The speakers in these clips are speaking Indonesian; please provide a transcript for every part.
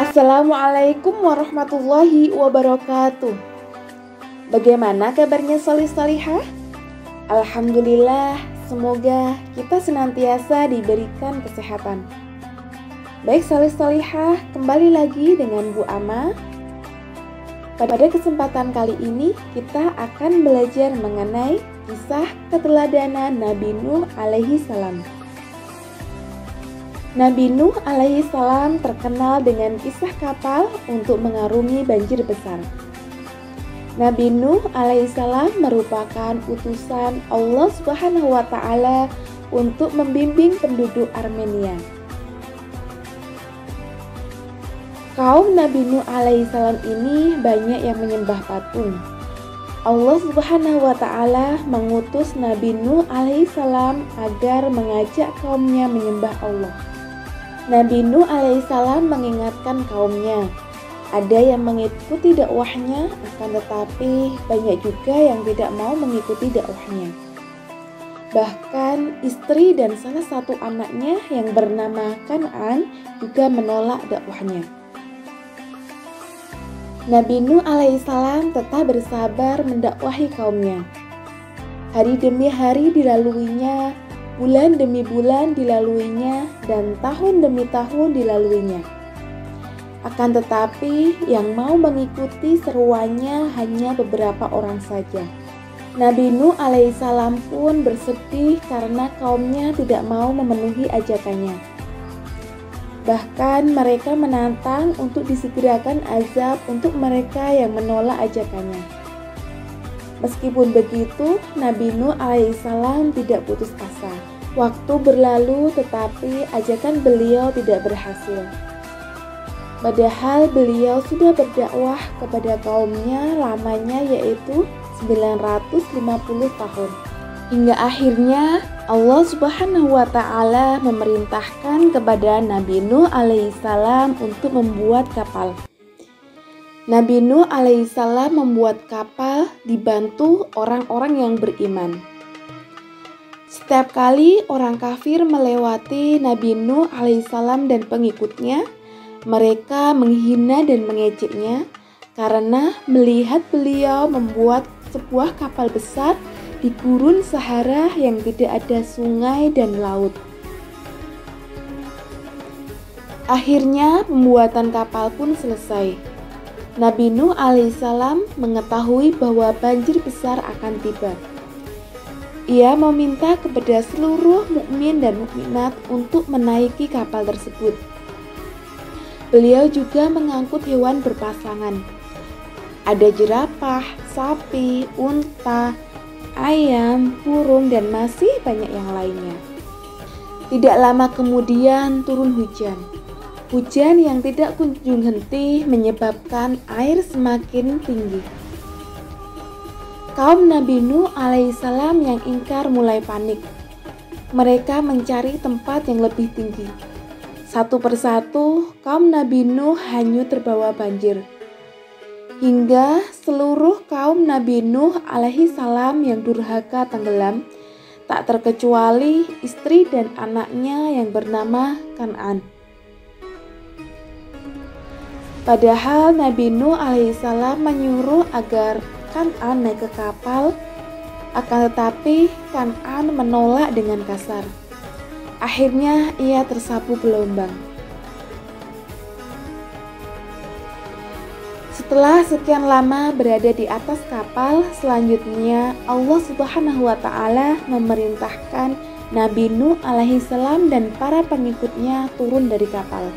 Assalamualaikum warahmatullahi wabarakatuh. Bagaimana kabarnya solih-solihah? Alhamdulillah, semoga kita senantiasa diberikan kesehatan. Baik solih-solihah, kembali lagi dengan Bu Ama. Pada kesempatan kali ini kita akan belajar mengenai kisah keteladanan Nabi Nuh alaihi salam. Nabi Nuh alaihi salam terkenal dengan kisah kapal untuk mengarungi banjir besar. Nabi Nuh alaihi salam merupakan utusan Allah Subhanahu wa taala untuk membimbing penduduk Armenia. Kaum Nabi Nuh alaihi salam ini banyak yang menyembah patung. Allah Subhanahu wa taala mengutus Nabi Nuh alaihi salam agar mengajak kaumnya menyembah Allah. Nabi Nuh alaihissalam mengingatkan kaumnya, ada yang mengikuti dakwahnya, akan tetapi banyak juga yang tidak mau mengikuti dakwahnya. Bahkan istri dan salah satu anaknya yang bernama Kan'an juga menolak dakwahnya. Nabi Nuh alaihissalam tetap bersabar mendakwahi kaumnya. Hari demi hari dilaluinya, bulan demi bulan dilaluinya, dan tahun demi tahun dilaluinya. Akan tetapi yang mau mengikuti seruannya hanya beberapa orang saja. Nabi Nuh alaihissalam pun bersedih karena kaumnya tidak mau memenuhi ajakannya. Bahkan mereka menantang untuk disegerakan azab untuk mereka yang menolak ajakannya. Meskipun begitu, Nabi Nuh alaihissalam tidak putus asa. Waktu berlalu tetapi ajakan beliau tidak berhasil. Padahal beliau sudah berdakwah kepada kaumnya lamanya yaitu 950 tahun. Hingga akhirnya Allah Subhanahu wa taala memerintahkan kepada Nabi Nuh alaihissalam untuk membuat kapal. Nabi Nuh alaihissalam membuat kapal dibantu orang-orang yang beriman. Setiap kali orang kafir melewati Nabi Nuh alaihissalam dan pengikutnya, mereka menghina dan mengejeknya karena melihat beliau membuat sebuah kapal besar di gurun Sahara yang tidak ada sungai dan laut. Akhirnya pembuatan kapal pun selesai. Nabi Nuh alaihissalam mengetahui bahwa banjir besar akan tiba. Ia meminta kepada seluruh mukmin dan mukminat untuk menaiki kapal tersebut. Beliau juga mengangkut hewan berpasangan. Ada jerapah, sapi, unta, ayam, burung, dan masih banyak yang lainnya. Tidak lama kemudian turun hujan. Hujan yang tidak kunjung henti menyebabkan air semakin tinggi. Kaum Nabi Nuh alaihissalam yang ingkar mulai panik. Mereka mencari tempat yang lebih tinggi. Satu persatu kaum Nabi Nuh hanyut terbawa banjir. Hingga seluruh kaum Nabi Nuh alaihissalam yang durhaka tenggelam, tak terkecuali istri dan anaknya yang bernama Kan'an. Padahal Nabi Nuh alaihissalam menyuruh agar Kan'an naik ke kapal, akan tetapi Kan'an menolak dengan kasar. Akhirnya ia tersapu gelombang. Setelah sekian lama berada di atas kapal, selanjutnya Allah Subhanahu wa taala memerintahkan Nabi Nuh alaihissalam dan para pengikutnya turun dari kapal.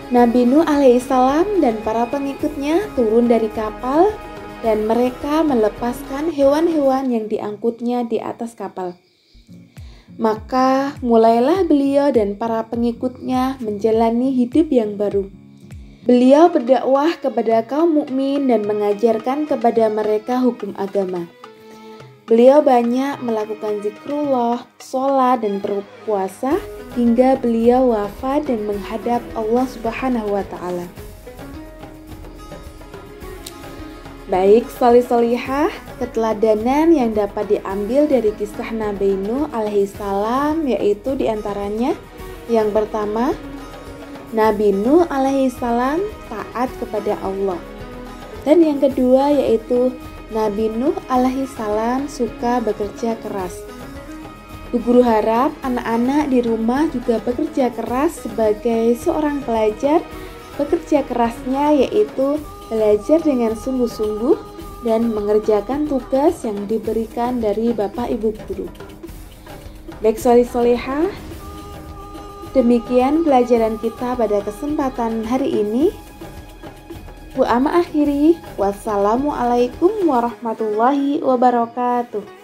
Nabi Nuh alaihissalam dan para pengikutnya turun dari kapal dan mereka melepaskan hewan-hewan yang diangkutnya di atas kapal. Maka mulailah beliau dan para pengikutnya menjalani hidup yang baru. Beliau berdakwah kepada kaum mukmin dan mengajarkan kepada mereka hukum agama. Beliau banyak melakukan zikrullah, sholat, dan berpuasa hingga beliau wafat dan menghadap Allah Subhanahu wa taala. Baik solih-solihah, keteladanan yang dapat diambil dari kisah Nabi Nuh alaihissalam yaitu diantaranya yang pertama, Nabi Nuh alaihissalam taat kepada Allah. Dan yang kedua yaitu Nabi Nuh alaihissalam suka bekerja keras. Bu Guru harap anak-anak di rumah juga bekerja keras sebagai seorang pelajar. Bekerja kerasnya yaitu belajar dengan sungguh-sungguh dan mengerjakan tugas yang diberikan dari Bapak Ibu Guru. Baik soleh-solehah, demikian pelajaran kita pada kesempatan hari ini. Bu Ama akhiri, wassalamualaikum warahmatullahi wabarakatuh.